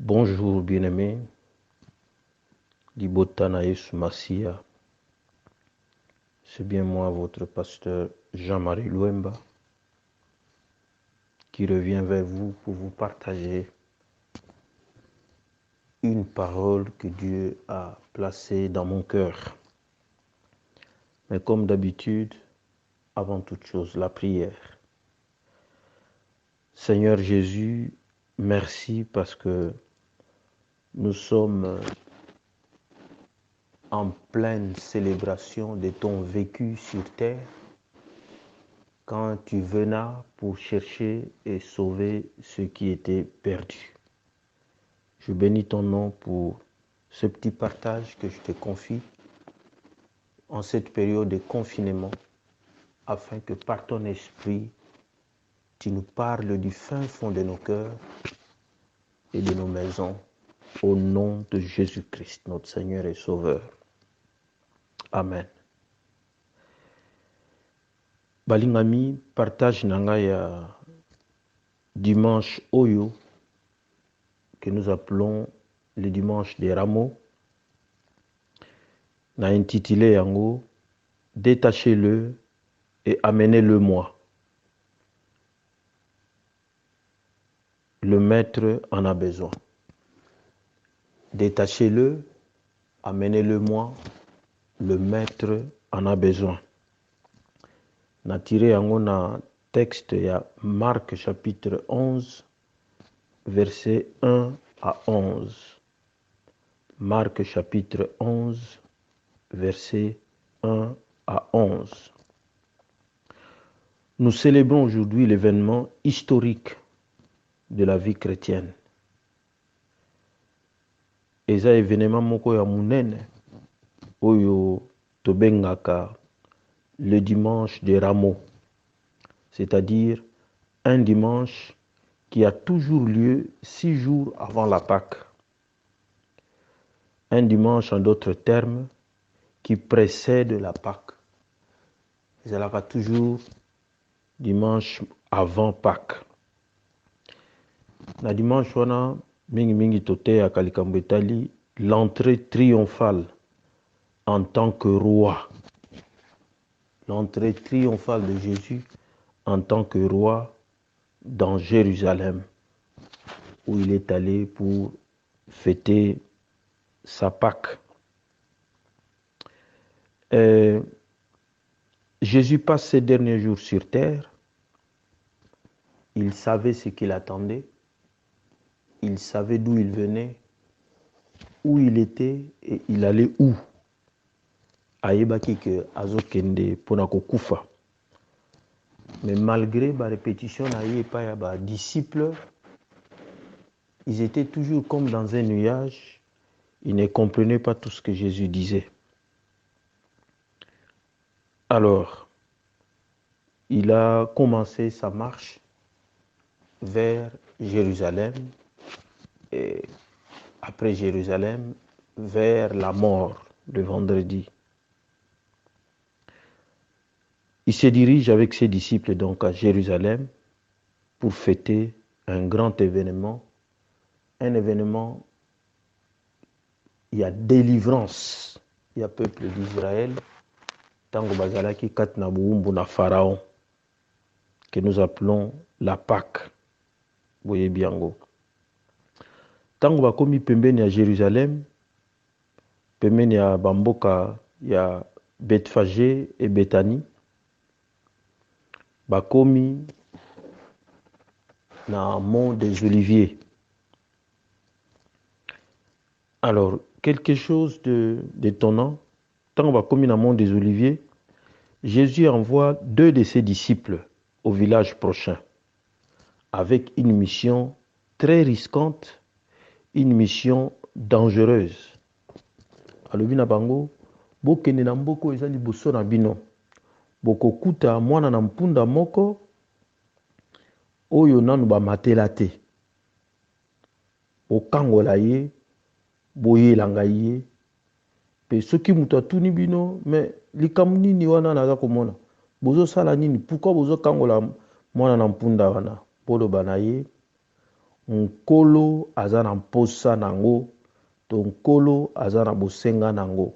Bonjour bien-aimés, Libotana Yesu Massia. C'est bien moi, votre pasteur Jean-Marie Louemba, qui revient vers vous pour vous partager une parole que Dieu a placée dans mon cœur. Mais comme d'habitude, avant toute chose, la prière. Seigneur Jésus, merci parce que nous sommes en pleine célébration de ton vécu sur terre, quand tu venas pour chercher et sauver ceux qui étaient perdus. Je bénis ton nom pour ce petit partage que je te confie en cette période de confinement, afin que par ton esprit, tu nous parles du fin fond de nos cœurs et de nos maisons, au nom de Jésus-Christ, notre Seigneur et Sauveur. Amen. Balingami, partage nanga ya dimanche Oyo, que nous appelons le dimanche des rameaux, n'a intitulé yango Détachez-le et amenez-le-moi. Le maître en a besoin. Détachez-le, amenez-le-moi. Le maître en a besoin. Na tiré yango na texte ya Marc chapitre 11, versets 1 à 11. Marc chapitre 11, versets 1 à 11. Nous célébrons aujourd'hui l'événement historique de la vie chrétienne. Eza événement moko ya munene oyo tobengaka le dimanche des rameaux, c'est-à-dire un dimanche qui a toujours lieu 6 jours avant la Pâque. Un dimanche, en d'autres termes, qui précède la Pâque. Ezalaka toujours dimanche avant Pâques. Na dimanche wana mingi tote à likambo etali l'entrée triomphale en tant que roi. L'entrée triomphale de Jésus en tant que roi dans Jérusalem, où il est allé pour fêter sa Pâque. Jésus passe ses derniers jours sur terre. Il savait ce qu'il attendait. Il savait d'où il venait, où il était et il allait où. Ayebaki ke azokende pona kokufa. Mais malgré la répétition des disciples, ils étaient toujours comme dans un nuage. Ils ne comprenaient pas tout ce que Jésus disait. Alors, il a commencé sa marche vers Jérusalem et après Jérusalem, vers la mort le vendredi. Il se dirige avec ses disciples donc à Jérusalem pour fêter un grand événement. Un événement, il y a délivrance. Il y a peuple d'Israël, tango bazalaki kat na buumbu na Pharaon, que nous appelons la Pâque. Voyez bien go. Tango bakomi pembeni ya Jérusalem, pembeni ya bamboka ya Bethphagée et Bethanie, bakomi na mont des Oliviers. Alors, quelque chose d'étonnant, tant bakomi na mont des Oliviers, Jésus envoie 2 de ses disciples au village prochain, avec une mission très risquante, une mission dangereuse. Alobi na bango, bokende na mboko eza liboso na bino, bokokuta mwana na mpunda moko oyo nanu bamatela te. Okangola ye, boyelanga ye, pe soki mutu atuni bino, mais likambo nini wana naza komona, bozosala nini, pourquoi bozokangola mwana na mpunda wana? Boloba na ye, nkolo aza na mposa nango to nkolo aza na bosenga nango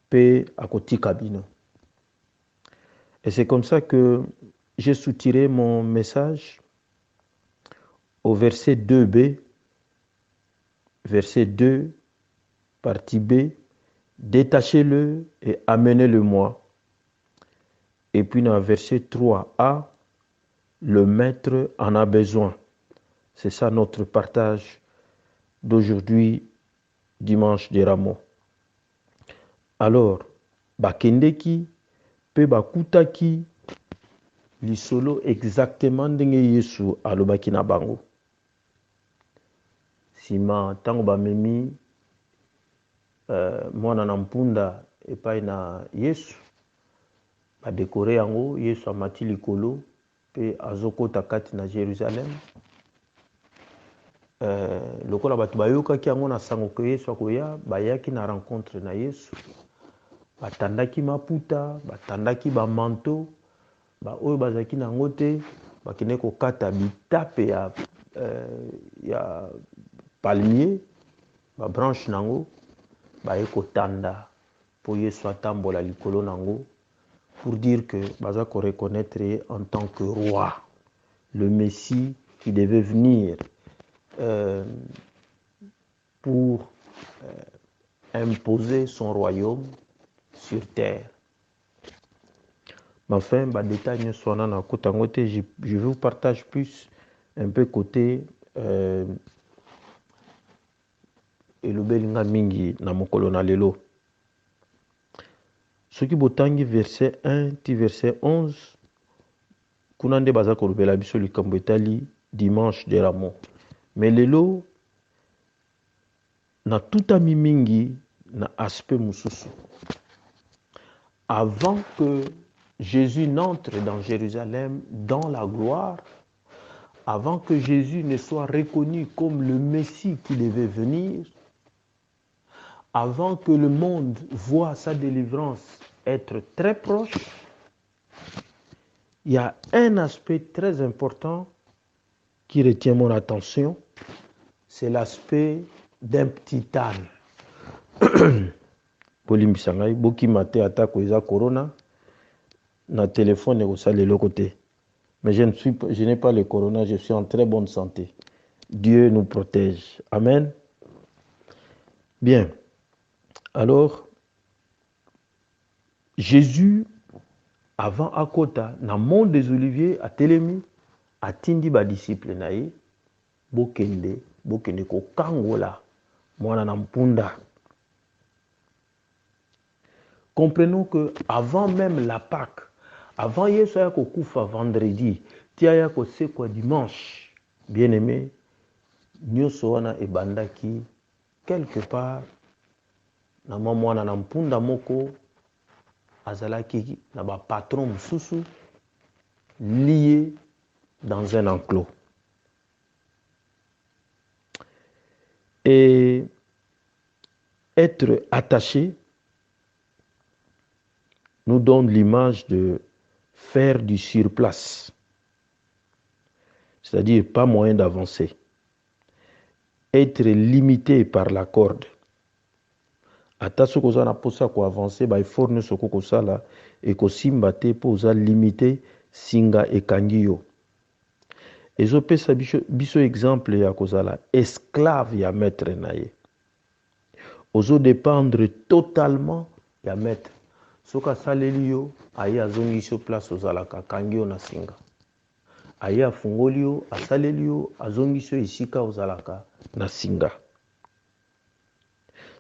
pe akotika bino. Et c'est comme ça que j'ai soutiré mon message au verset 2b, verset 2, partie B, détachez-le et amenez-le-moi. Et puis dans le verset 3a, le maître en a besoin. C'est ça notre partage d'aujourd'hui, dimanche des Rameaux. Alors, bakendeki pe bakutaki lisolo exactement ndenge Yesu alobaki na bango. Sima tango bamemi mwana na mpunda epai na Yesu, badekore yango, Yesu amati likolo pe azokota kati na Jérusalem. Lokola bato bayokaki yango na sango ke Yesu akoya, bayaki na rencontre na Yesu, batandaki maputa, batandaki bamanto, oyo bazaki nango te bakende kokata bitape ya palmier, branche nango, baye kotanda po Yesu atambola likolo nango, pour dire que baza ko reconnaître en tant que roi, le Messie qui devait venir pour imposer son royaume sur terre. Mais enfin, détail je vous partage plus un peu côté elobelinga mingi na mokolo na lelo. Ce qui botangi verset 1 ti verset 11, kuna nde baza kolobela biso likambo etali dimanche de Rameaux. Mais lelo na tuta mingi na aspect mususu. Avant que Jésus n'entre dans Jérusalem dans la gloire, avant que Jésus ne soit reconnu comme le Messie qui devait venir, avant que le monde voie sa délivrance être très proche, il y a un aspect très important qui retient mon attention, c'est l'aspect d'un petit âne. Bolimbisangai, boki mate atako eza corona, na téléphone au sale le côté. Mais je n'ai pas le corona, je suis en très bonne santé. Dieu nous protège. Amen. Bien. Alors, Jésus, avant Akota, dans le monde des Oliviers, à Télémi, a tindi ba disciple naïe, bokende ko kangola, mwana na mpunda. Comprenons que avant même la Pâque, avant Yesu ya kokufa vendredi, tia ya kosekwa dimanche, bien aimé, nyoso wana ebandaki quelque part na mwana na mpunda moko azalaki na ba patron mususu lié dans un enclos. Et être attaché nous donne l'image de faire du surplace, c'est-à-dire pas moyen d'avancer. Être limité par la corde. Attention qu'on a pour ça qu'on avancer, bah il faut ne se qu'on ça là et qu'on simbate pour ça limiter singa et kangiyo. Et je peux ça biso exemple ya kozala esclave ya maître naye. Ozo dépendre totalement ya maître. Soka salelio aya azongi place ozalaka kangiyo na singa. Aya fungolio asalelio azongi isika ozalaka na singa.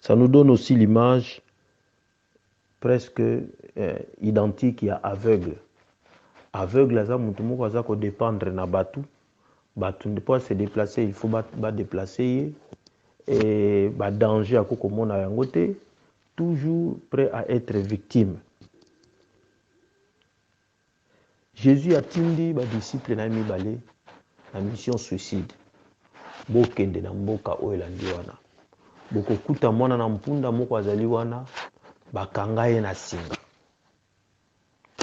Ça nous donne aussi l'image presque identique à aveugle. Aveugle, ça mutu moko aza ko dépendre na batu. Batu ne peut se déplacer, il faut ba déplacer et ba danger à koko mona yango te, toujours prêt à être victime. Jésus a tindi ba disciple na mibale na mission suicide. Bokende na mboka oyo elandi wana. Bokokuta mwana na mpunda moko azali wana bakanga ye na singa.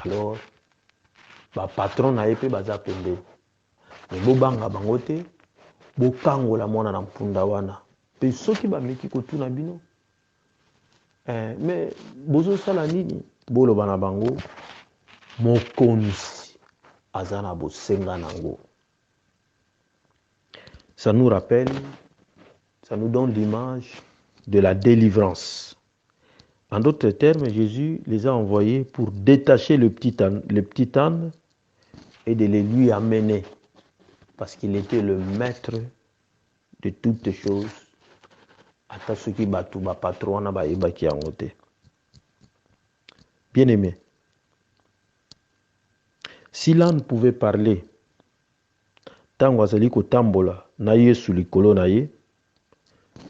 Alors ba patron na ye pe baza pembeni. Mais bobanga bango te, bokangola mwana na mpunda wana. Pe soki bameki kotuna bino. Mais bozosala nini? Boloba na bango mokonzi azana bosenga nango. Ça nous rappelle, ça nous donne l'image de la délivrance. En d'autres termes, Jésus les a envoyés pour détacher le petit âne et de les lui amener, parce qu'il était le maître de toutes choses. Bien-aimé, si l'âne pouvait parler, tango azali kotambola na Yesu likolo na ye,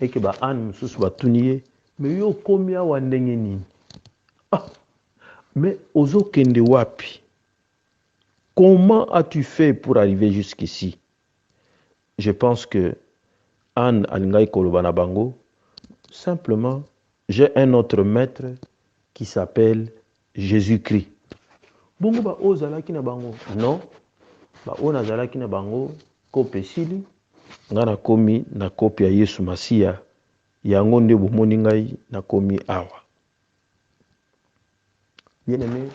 et que ba âne mususu batuni ye, mais yo komi awa ndenge nini? Ah, mais ozokende wapi? Comment as-tu fait pour arriver jusqu'ici? Je pense que Anne alingai koloba na bango, simplement, j'ai un autre maître qui s'appelle Jésus-Christ. Bongo ba ozalaki na bango? Non. Ba ona zalaki na bango kope sili, ngana komi na kopi ya Yesu Masia, yango nde bomoni ngai na komi awa. Bien-aimé,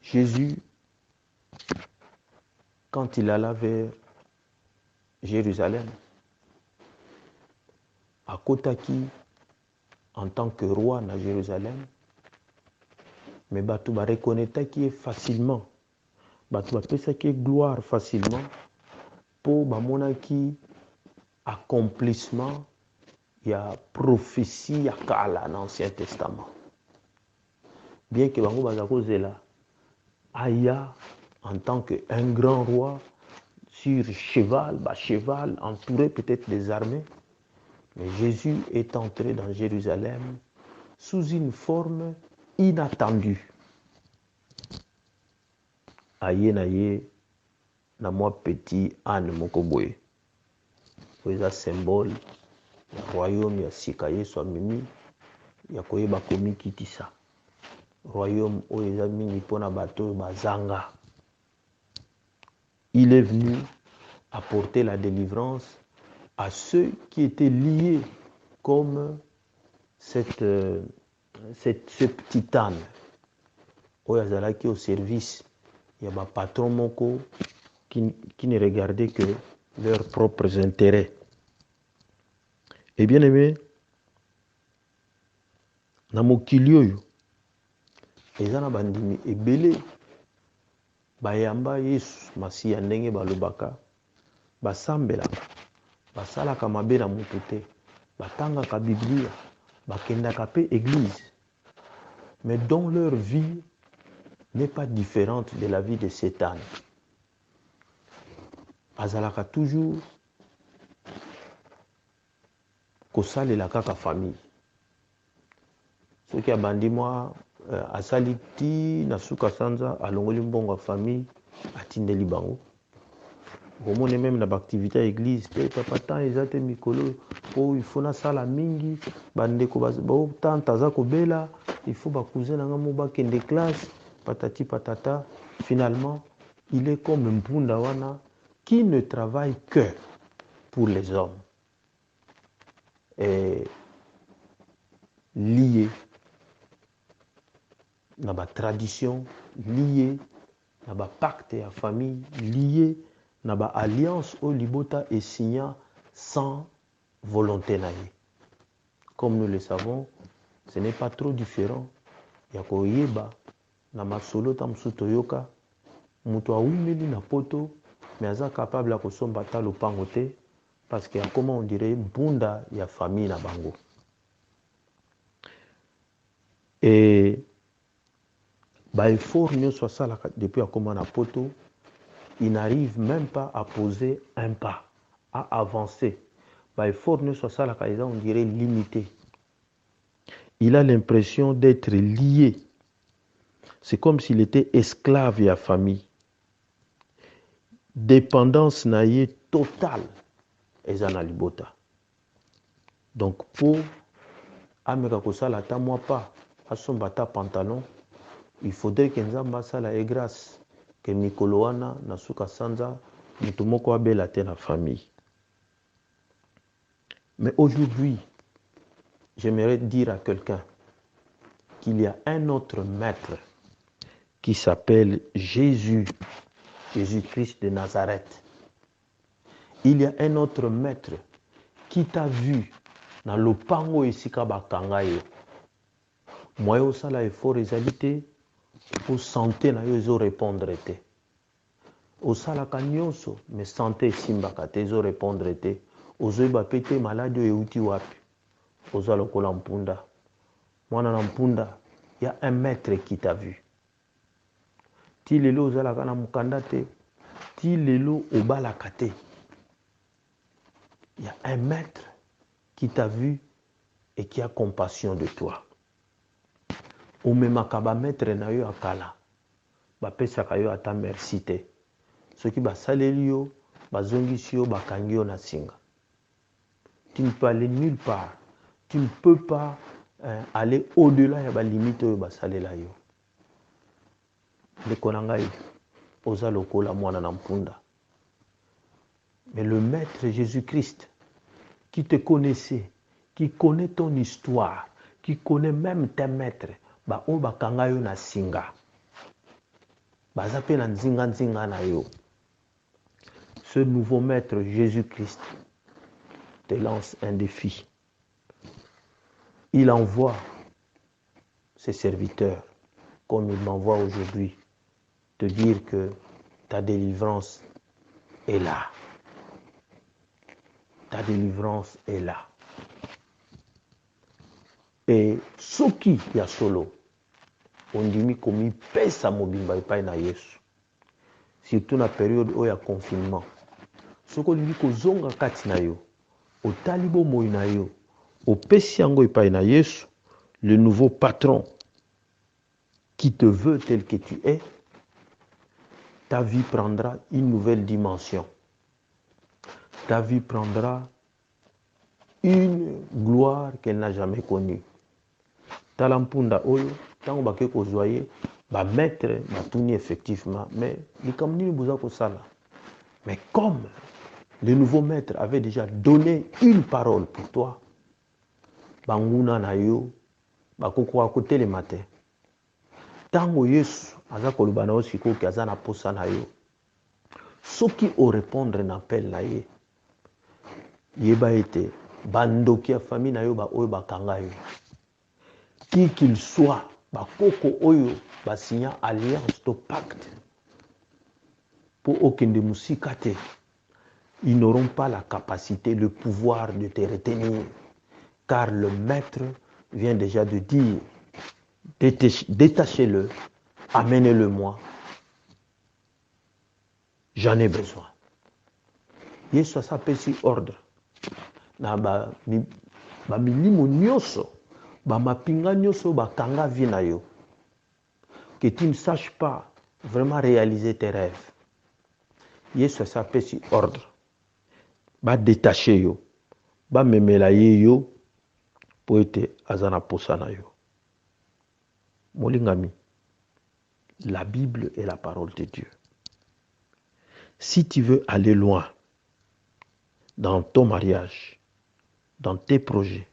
Jésus, quand il alla vers Jérusalem, akotaki en tant que roi na Jérusalem, mais batu ba reconnaîtaki facilement, batu ba pesaki gloire facilement, pour bamonaki accomplissement ya prophétie ya kala dans l'Ancien Testament. Bien que bango bazako zela aya en tant qu'un grand roi sur cheval, cheval entouré peut-être des armées, mais Jésus est entré dans Jérusalem sous une forme inattendue. Aye na ye na moi petit âne moko boye. C'est symbole ya royaume ya sika Yesu amemi ya koyeba komi kitisa. Royaume oyo eza mingi pona bato bazanga. Il est venu apporter la délivrance à ceux qui étaient liés comme ce petit âne. Oyo azalaki au service ya ba patron moko qui ne regardaient que leurs propres intérêts. Et bien aimé, na mokili oyo eza na bandimi ebele bayamba Yesu Masiya ndenge balobaka, basambelaka, basalaka mabe na mutu te, batangaka Biblia, bakendaka pe église, mais dont leur vie n'est pas différente de la vie de cet âne. Azalaka toujours kosalela kaka famille. Soki abandi mwa asali ti na suka sanza alongoli mbongo famille atindeli bango. Bomone même na activité à église te papa tant ezate mikolo po il faut na sala mingi bandeko ba tanta za kobela il faut ba cousin na ngamo ba kende classe patati patata. Finalement il est comme mpunda wana qui ne travaille que pour les hommes et lié na ba tradition, lié na ba pacte ya famille, lié na ba alliance au libota et signa sans volonté naïe. Comme nous le savons, ce n'est pas trop différent. Ya koyeba na masolo tamsu toyoka mutu awumeli na poto mais aza capable ya kosomba ta lopango te parce que comment on dirait mpunda ya famille na bango. Et ba effort nyonso asalaka depuis akoma na poto, il n'arrive même pas à poser un pas, à avancer. Ba effort nyonso asalaka eza on dirait limité. Il a l'impression d'être lié. C'est comme s'il était esclave ya famille. Dépendance na ye totale eza na libota. Donc pour ameka kosala ta mwa pas asomba ta pantalon, il faudrait que Nzamba sala et grâce que mikolo wana na suka sanza mutu moko abela te na famille. Mais aujourd'hui, j'aimerais dire à quelqu'un qu'il y a un autre maître qui s'appelle Jésus, Jésus-Christ de Nazareth. Il y a un autre maître qui t'a vu dans le pango esika bakanga yo. Moi osala effort ezali te pour santé na yo ezo répondre te. Osala kanyonso mais santé esimbaka te ezo répondre te. Ozoyeba pe te maladi oyo euti wapi. Oza lokola mpunda. Mwana na mpunda, il y a un maître qui t'a vu. Ti lelo ozalaka na mukanda te, ti lelo obalaka te. Il y a un maître qui t'a vu et qui a compassion de toi. Omemaka ba maître na yo akala. Bapesaka yo ata merci te. Soki basaleli yo, bazongisi yo, bakangi yo na singa. Tu ne peux aller nulle part. Tu ne peux pas aller au-delà de la limite de basalela yo. Ndeko na ngai, oza lokola mwana na mpunda. Mais le maître Jésus-Christ, qui te connaissait, qui connaît ton histoire, qui connaît même tes maîtres, ba o bakanga yo na singa. Baza pe na nzinga nzinga na yo. Ce nouveau maître Jésus-Christ te lance un défi. Il envoie ses serviteurs, comme il m'envoie aujourd'hui, te dire que ta délivrance est là. Ta délivrance est là. Et soki ya solo, ondimi komi pesa mobimba epai na Yesu. Surtout na période oya confinement. Soko lingi kozonga kati na yo, otali bomoi na yo, opesi yango epai na Yesu, le nouveau patron qui te veut tel que tu es, ta vie prendra une nouvelle dimension. Ta vie prendra une gloire qu'elle n'a jamais connue. Talampunda oyo, tango bake kozwaye, ba maître batuni effectivement, mais likamni buza ko sala. Mais comme le nouveau maître avait déjà donné une parole pour toi, banguna na yo, bakoko akote le matin. Tango Yesu aza koloba na osiko ki aza na posa na yo. Soki o répondre na appel na ye. Yeba ete bandoki ya famille na yo ba oyo bakanga yo. Qui qu'il soit, bakoko oyo ba signa alliance to pacte. Pour okende musika te. Ils n'auront pas la capacité, le pouvoir de te retenir. Car le maître vient déjà de dire, détachez-le, amenez-le moi. J'en ai besoin. Yesu asapesi ordre. Na ba milimo nyoso, ba mapinga nyoso bakanga vie na yo. Que tu ne saches pas vraiment réaliser tes rêves. Yesu asapesi ordre. Ba détacher yo. Ba memela ye yo pour ete azana posa na yo. Molingami, la Bible est la parole de Dieu. Si tu veux aller loin dans ton mariage, dans tes projets,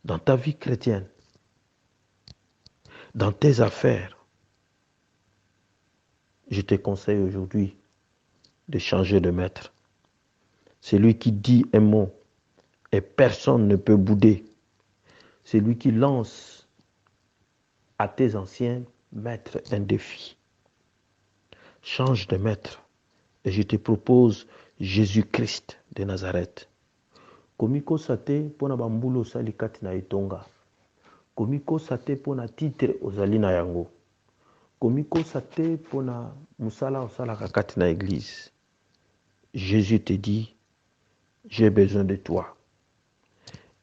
dans ta vie chrétienne, dans tes affaires, je te conseille aujourd'hui de changer de maître. C'est lui qui dit un mot et personne ne peut bouder. C'est lui qui lance à tes anciens maîtres un défi. Change de maître et je te propose Jésus-Christ de Nazareth. Komiko sate pona bambulo sali kati na itonga. Komiko sate pona titre ozali na yango. Komiko sate pona musala osala kati na église. Jésus te dit, j'ai besoin de toi.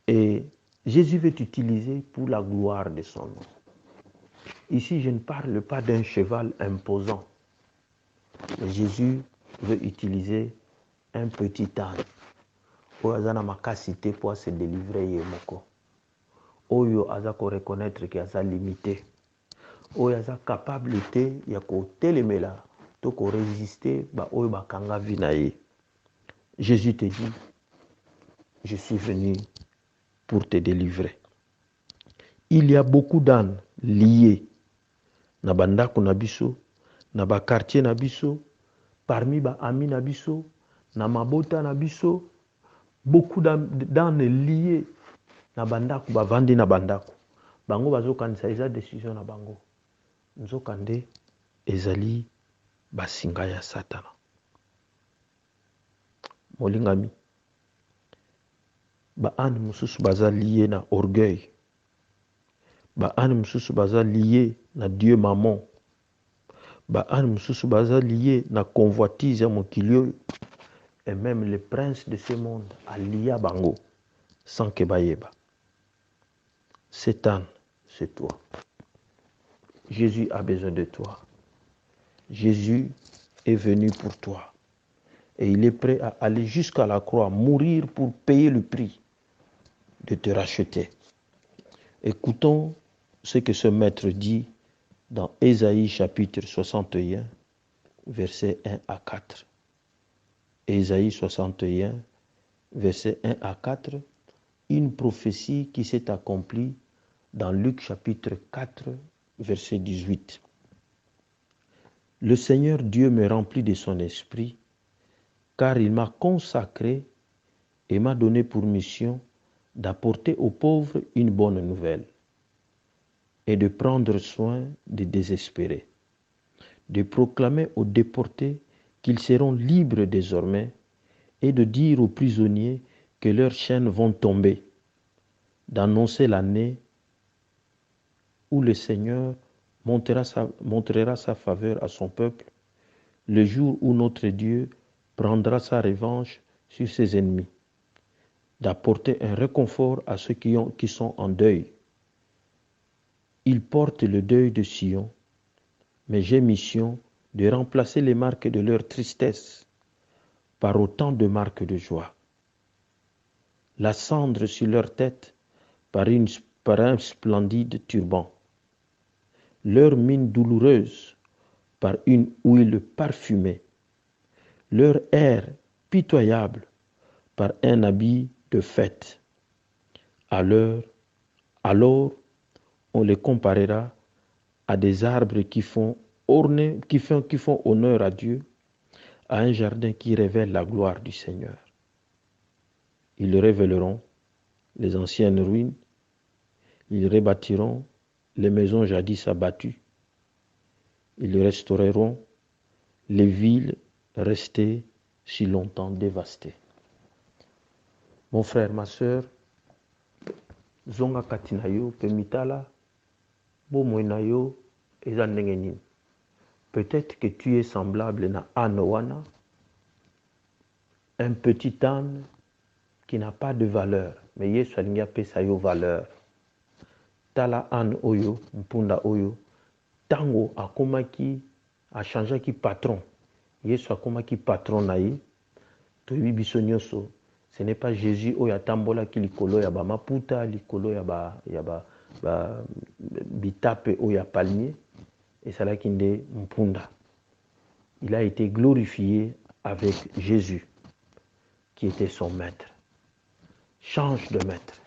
Et Jésus veut t'utiliser pour la gloire de son nom. Ici, je ne parle pas d'un cheval imposant. Mais Jésus veut utiliser un petit âne. Oyo azana makasité pour se délivrer yemoko. Oyo azako reconnaître qu'il a limité. oyo aza capable te ya kotelemela to korésister oyo bakanga vie na ye. Jésus te dit, je suis venu pour te délivrer. Il y a beaucoup d'ânes liés na bandako na biso, na ba quartier na biso, parmi ba amis na biso, na mabota na biso, beaucoup d'ânes liés na bandako bavandi na bandako. Bango bazokanisa eza décision na bango. Nzokande ezali basinga ya Satana. Molingami, âne mosusu baza lié na orgueil. Âne mosusu baza lié na Dieu maman. Âne mosusu baza lié na convoitise ya mokili. Et même le prince de ce monde a lié à bango sans que bayeba. Cet âne, c'est toi. Jésus a besoin de toi. Jésus est venu pour toi. Et il est prêt à aller jusqu'à la croix, mourir pour payer le prix de te racheter. Écoutons ce que ce maître dit dans Ésaïe chapitre 61, versets 1 à 4. Ésaïe 61, versets 1 à 4, une prophétie qui s'est accomplie dans Luc chapitre 4, verset 18. Le Seigneur Dieu me remplit de son esprit, car il m'a consacré et m'a donné pour mission d'apporter aux pauvres une bonne nouvelle et de prendre soin des désespérés, de proclamer aux déportés qu'ils seront libres désormais et de dire aux prisonniers que leurs chaînes vont tomber, d'annoncer l'année où le Seigneur montrera sa faveur à son peuple, le jour où notre Dieu prendra sa revanche sur ses ennemis, d'apporter un réconfort à ceux qui sont en deuil. Ils portent le deuil de Sion, mais j'ai mission de remplacer les marques de leur tristesse par autant de marques de joie. La cendre sur leur tête par un splendide turban, leur mine douloureuse par une huile parfumée, leur air pitoyable par un habit de fête. Alors, on les comparera à des arbres qui font honneur à Dieu, à un jardin qui révèle la gloire du Seigneur. Ils révéleront les anciennes ruines, ils rebâtiront les maisons jadis abattues, ils restaureront les villes restées si longtemps dévastées. Mon frère, ma soeur, zonga katinayo pemitala bomoinayo ezandengenin. Peut-être que tu es semblable na âne wana, un petit âne qui n'a pas de valeur, mais Yesu alingi apesa yo valeur. Tala âne oyo, mpunda oyo, tango akomaki, achangeaki patron. Yesu akomaki patron na ye, toyebi biso nyonso. Ce n'est pas Jésus oyo atambolaki likolo ya ba maputa, likolo ya ba bitape oyo ya palmier, et salaki nde mpunda. Il a été glorifié avec Jésus, qui était son maître. Change de maître.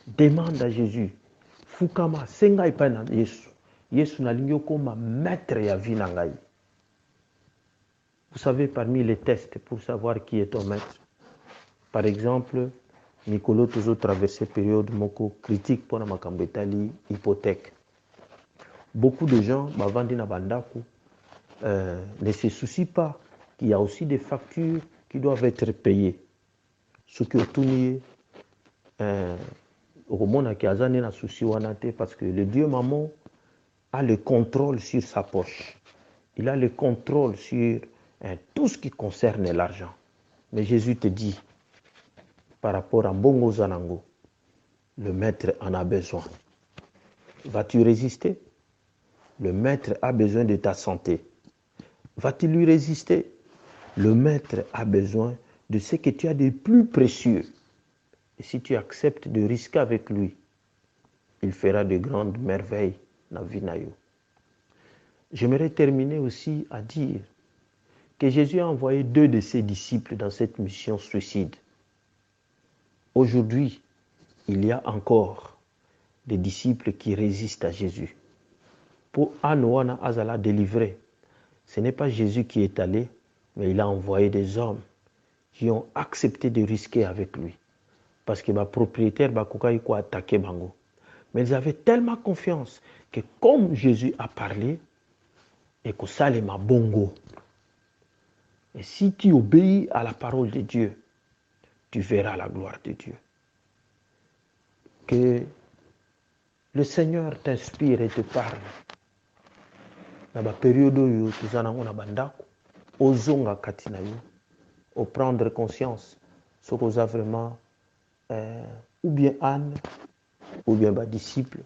Demande à Jésus. Fukama, senga ipana Yesu. Yesu nalingi okoma maître ya vie na ngai. Vous savez, parmi les tests pour savoir qui est ton maître, par exemple, Nicolo toujours traversé période moko critique pour la makambo etali hypothèque. Beaucoup de gens, bavandi na bandako, ne se soucient pas qu'il y a aussi des factures qui doivent être payées. Ce qui est tout nié, au monde qui a na souci wanate parce que le Dieu maman a le contrôle sur sa poche. Il a le contrôle sur tout ce qui concerne l'argent. Mais Jésus te dit, par rapport à Mbongo Zanango, le maître en a besoin. Vas-tu résister? Le maître a besoin de ta santé. Vas-tu lui résister? Le maître a besoin de ce que tu as de plus précieux. Et si tu acceptes de risquer avec lui, il fera de grandes merveilles dans la vie. J'aimerais terminer aussi à dire que Jésus a envoyé 2 de ses disciples dans cette mission suicide. Aujourd'hui, il y a encore des disciples qui résistent à Jésus. Pour Anoana Azala délivrer, ce n'est pas Jésus qui est allé, mais il a envoyé des hommes qui ont accepté de risquer avec lui. Parce que ma propriétaire va attaquer Bango. Mais ils avaient tellement confiance que comme Jésus a parlé, et que ça les m'a bongo. Et si tu obéis à la parole de Dieu, tu verras la gloire de Dieu. Que le Seigneur t'inspire et te parle. Dans la période où tu es en bandako, ozonga katina yo, au prendre conscience, ce que vous avez vraiment, ou bien Anne, ou bien ma disciple,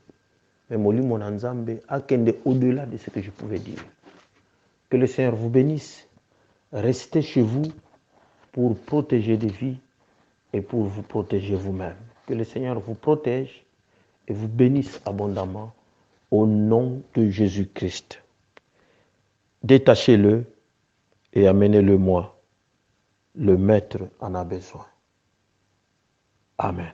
mais Moli Monanzambe, akende au-delà de ce que je pouvais dire. Que le Seigneur vous bénisse. Restez chez vous pour protéger des vies et pour vous protéger vous-même. Que le Seigneur vous protège et vous bénisse abondamment au nom de Jésus-Christ. Détachez-le et amenez-le moi. Le Maître en a besoin. Amen.